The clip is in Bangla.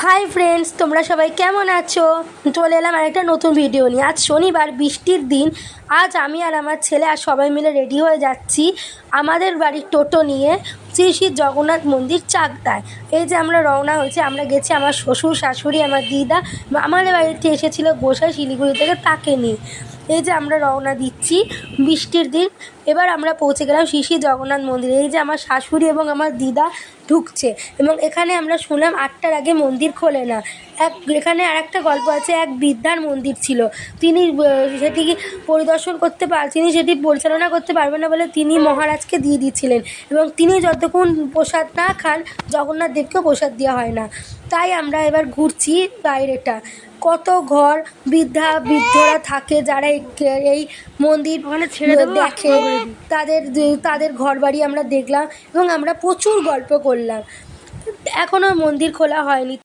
হাই ফ্রেন্ডস, তোমরা সবাই কেমন আছো? চলে এলাম আরেকটা নতুন ভিডিও নিয়ে। আজ শনিবার, বৃষ্টির দিন। আজ আমি আর আমার ছেলে আর সবাই মিলে রেডি হয়ে যাচ্ছি আমাদের বাড়ির টোটো নিয়ে শ্রী শ্রী জগন্নাথ মন্দির চাকদায়। এই যে আমরা রওনা হয়েছি, আমরা গেছি আমার শ্বশুর শাশুড়ি, আমার দিদা, আমাদের বাড়িতে এসেছিলো গোসাই শিলিগুড়ি থেকে, তাকে নিয়ে। এই যে আমরা রওনা দিচ্ছি বৃষ্টির দিন। এবার আমরা পৌঁছে গেলাম শ্রী শ্রী জগন্নাথ মন্দিরে। এই যে আমার শাশুড়ি এবং আমার দিদা ঢুকছে, এবং এখানে আমরা শুনলাম 8টার আগে মন্দির খোলে না। এখানে আরেকটা গল্প আছে, এক বৃদ্ধার মন্দির ছিল, তিনি সেটি পরিচালনা করতে পারবেন না বলে তিনি মহারাজকে দিয়ে দিচ্ছিলেন, এবং তিনি যতক্ষণ প্রসাদ না খান জগন্নাথ দেবকেও প্রসাদ দেওয়া হয় না। তাই আমরা এবার ঘুরছি বাইরেটা। কত ঘর বৃদ্ধরা থাকে যারা এই মন্দির দেখে, তাদের ঘর বাড়ি আমরা দেখলাম, এবং আমরা প্রচুর গল্প করলাম। এখনও মন্দির খোলা হয়নি।